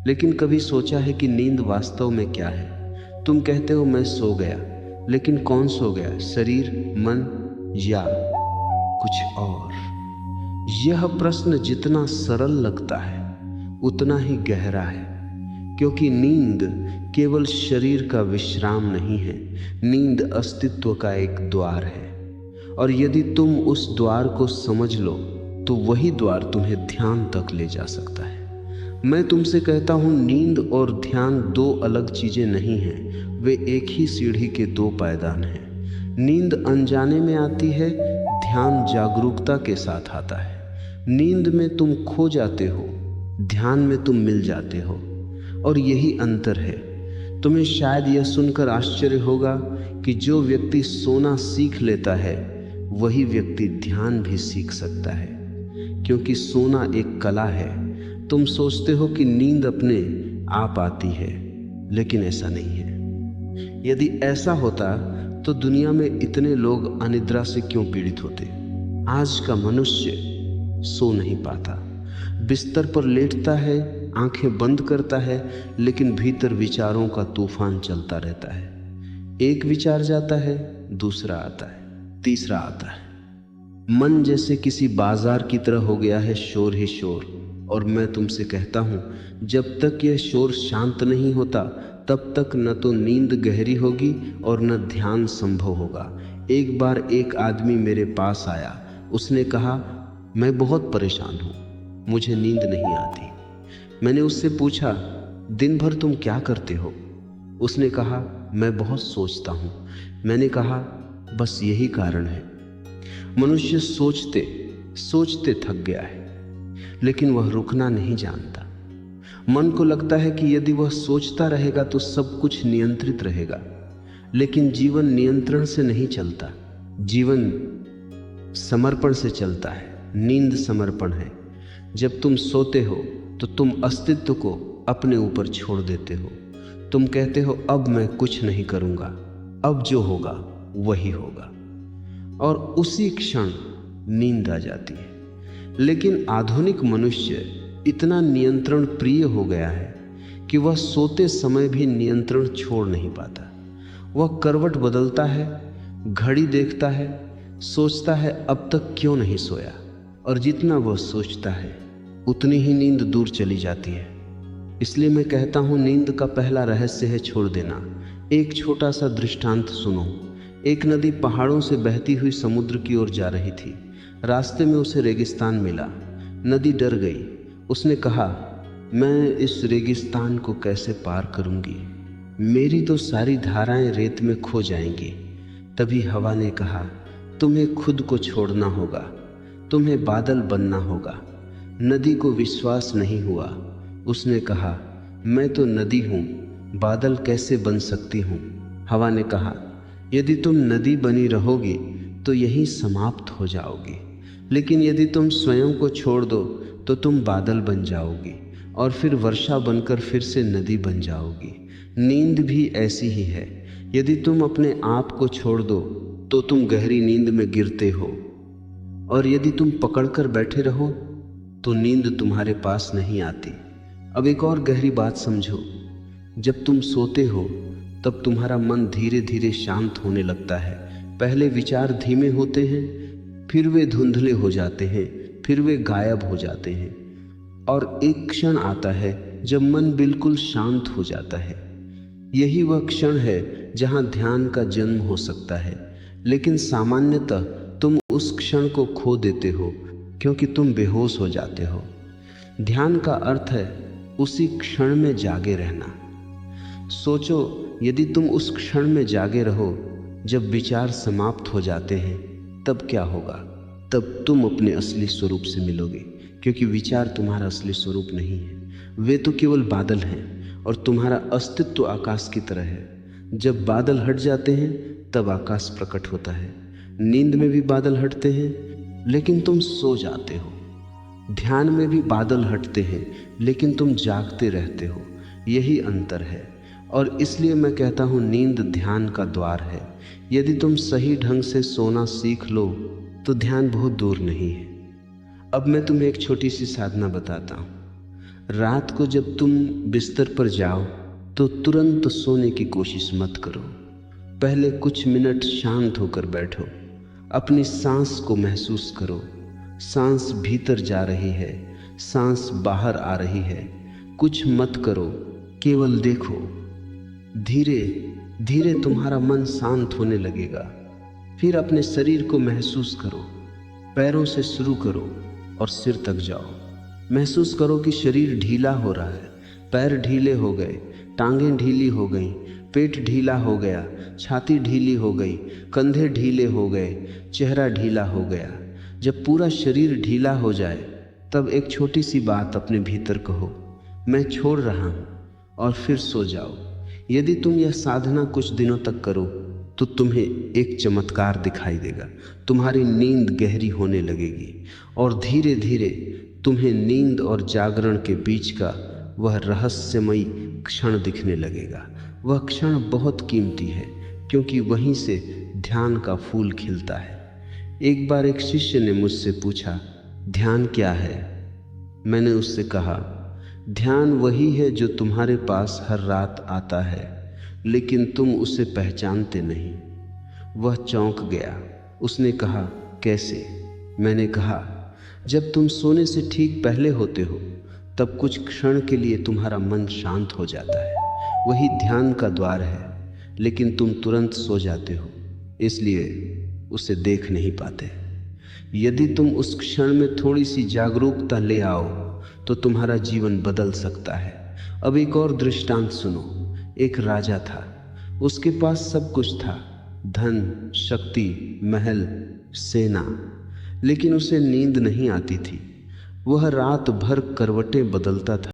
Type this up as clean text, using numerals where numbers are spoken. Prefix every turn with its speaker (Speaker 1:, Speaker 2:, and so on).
Speaker 1: लेकिन कभी सोचा है कि नींद वास्तव में क्या है? तुम कहते हो मैं सो गया, लेकिन कौन सो गया? शरीर, मन या कुछ और? यह प्रश्न जितना सरल लगता है उतना ही गहरा है, क्योंकि नींद केवल शरीर का विश्राम नहीं है। नींद अस्तित्व का एक द्वार है, और यदि तुम उस द्वार को समझ लो तो वही द्वार तुम्हें ध्यान तक ले जा सकता है। मैं तुमसे कहता हूं, नींद और ध्यान दो अलग चीजें नहीं हैं, वे एक ही सीढ़ी के दो पायदान हैं। नींद अनजाने में आती है, ध्यान जागरूकता के साथ आता है। नींद में तुम खो जाते हो, ध्यान में तुम मिल जाते हो, और यही अंतर है। तुम्हें शायद यह सुनकर आश्चर्य होगा कि जो व्यक्ति सोना सीख लेता है वही व्यक्ति ध्यान भी सीख सकता है, क्योंकि सोना एक कला है। तुम सोचते हो कि नींद अपने आप आती है, लेकिन ऐसा नहीं है। यदि ऐसा होता तो दुनिया में इतने लोग अनिद्रा से क्यों पीड़ित होते? आज का मनुष्य सो नहीं पाता, बिस्तर पर लेटता है, आंखें बंद करता है, लेकिन भीतर विचारों का तूफान चलता रहता है। एक विचार जाता है, दूसरा आता है, तीसरा आता है। मन जैसे किसी बाजार की तरह हो गया है, शोर ही शोर। और मैं तुमसे कहता हूं, जब तक यह शोर शांत नहीं होता तब तक न तो नींद गहरी होगी और न ध्यान संभव होगा। एक बार एक आदमी मेरे पास आया। उसने कहा, मैं बहुत परेशान हूं, मुझे नींद नहीं आती। मैंने उससे पूछा, दिन भर तुम क्या करते हो? उसने कहा, मैं बहुत सोचता हूं। मैंने कहा, बस यही कारण है। मनुष्य सोचते सोचते थक गया है, लेकिन वह रुकना नहीं जानता। मन को लगता है कि यदि वह सोचता रहेगा तो सब कुछ नियंत्रित रहेगा, लेकिन जीवन नियंत्रण से नहीं चलता, जीवन समर्पण से चलता है। नींद समर्पण है। जब तुम सोते हो तो तुम अस्तित्व को अपने ऊपर छोड़ देते हो। तुम कहते हो, अब मैं कुछ नहीं करूंगा, अब जो होगा वही होगा, और उसी क्षण नींद आ जाती है। लेकिन आधुनिक मनुष्य इतना नियंत्रण प्रिय हो गया है कि वह सोते समय भी नियंत्रण छोड़ नहीं पाता। वह करवट बदलता है, घड़ी देखता है, सोचता है अब तक क्यों नहीं सोया, और जितना वह सोचता है उतनी ही नींद दूर चली जाती है। इसलिए मैं कहता हूं, नींद का पहला रहस्य है छोड़ देना। एक छोटा सा दृष्टांत सुनो। एक नदी पहाड़ों से बहती हुई समुद्र की ओर जा रही थी। रास्ते में उसे रेगिस्तान मिला। नदी डर गई। उसने कहा, मैं इस रेगिस्तान को कैसे पार करूंगी? मेरी तो सारी धाराएं रेत में खो जाएंगी। तभी हवा ने कहा, तुम्हें खुद को छोड़ना होगा, तुम्हें बादल बनना होगा। नदी को विश्वास नहीं हुआ। उसने कहा, मैं तो नदी हूं, बादल कैसे बन सकती हूं? हवा ने कहा, यदि तुम नदी बनी रहोगी तो यहीं समाप्त हो जाओगी, लेकिन यदि तुम स्वयं को छोड़ दो तो तुम बादल बन जाओगी, और फिर वर्षा बनकर फिर से नदी बन जाओगी। नींद भी ऐसी ही है। यदि तुम अपने आप को छोड़ दो तो तुम गहरी नींद में गिरते हो, और यदि तुम पकड़कर बैठे रहो तो नींद तुम्हारे पास नहीं आती। अब एक और गहरी बात समझो। जब तुम सोते हो तब तुम्हारा मन धीरे धीरे शांत होने लगता है। पहले विचार धीमे होते हैं, फिर वे धुंधले हो जाते हैं, फिर वे गायब हो जाते हैं, और एक क्षण आता है जब मन बिल्कुल शांत हो जाता है। यही वह क्षण है जहां ध्यान का जन्म हो सकता है। लेकिन सामान्यतः तुम उस क्षण को खो देते हो, क्योंकि तुम बेहोश हो जाते हो। ध्यान का अर्थ है उसी क्षण में जागे रहना। सोचो, यदि तुम उस क्षण में जागे रहो जब विचार समाप्त हो जाते हैं, तब क्या होगा? तब तुम अपने असली स्वरूप से मिलोगे, क्योंकि विचार तुम्हारा असली स्वरूप नहीं है। वे तो केवल बादल हैं, और तुम्हारा अस्तित्व आकाश की तरह है। जब बादल हट जाते हैं तब आकाश प्रकट होता है। नींद में भी बादल हटते हैं, लेकिन तुम सो जाते हो। ध्यान में भी बादल हटते हैं, लेकिन तुम जागते रहते हो। यही अंतर है, और इसलिए मैं कहता हूँ, नींद ध्यान का द्वार है। यदि तुम सही ढंग से सोना सीख लो तो ध्यान बहुत दूर नहीं है। अब मैं तुम्हें एक छोटी सी साधना बताता हूँ। रात को जब तुम बिस्तर पर जाओ तो तुरंत सोने की कोशिश मत करो। पहले कुछ मिनट शांत होकर बैठो, अपनी सांस को महसूस करो। सांस भीतर जा रही है, सांस बाहर आ रही है। कुछ मत करो, केवल देखो। धीरे धीरे तुम्हारा मन शांत होने लगेगा। फिर अपने शरीर को महसूस करो। पैरों से शुरू करो और सिर तक जाओ। महसूस करो कि शरीर ढीला हो रहा है। पैर ढीले हो गए, टांगें ढीली हो गईं, पेट ढीला हो गया, छाती ढीली हो गई, कंधे ढीले हो गए, चेहरा ढीला हो गया। जब पूरा शरीर ढीला हो जाए तब एक छोटी सी बात अपने भीतर कहो, मैं छोड़ रहा हूँ, और फिर सो जाओ। यदि तुम यह साधना कुछ दिनों तक करो तो तुम्हें एक चमत्कार दिखाई देगा। तुम्हारी नींद गहरी होने लगेगी और धीरे धीरे तुम्हें नींद और जागरण के बीच का वह रहस्यमयी क्षण दिखने लगेगा। वह क्षण बहुत कीमती है क्योंकि वहीं से ध्यान का फूल खिलता है। एक बार एक शिष्य ने मुझसे पूछा, ध्यान क्या है? मैंने उससे कहा, ध्यान वही है जो तुम्हारे पास हर रात आता है, लेकिन तुम उसे पहचानते नहीं। वह चौंक गया। उसने कहा, कैसे? मैंने कहा, जब तुम सोने से ठीक पहले होते हो तब कुछ क्षण के लिए तुम्हारा मन शांत हो जाता है। वही ध्यान का द्वार है, लेकिन तुम तुरंत सो जाते हो, इसलिए उसे देख नहीं पाते। यदि तुम उस क्षण में थोड़ी सी जागरूकता ले आओ तो तुम्हारा जीवन बदल सकता है। अब एक और दृष्टांत सुनो। एक राजा था, उसके पास सब कुछ था, धन, शक्ति, महल, सेना, लेकिन उसे नींद नहीं आती थी। वह रात भर करवटें बदलता था।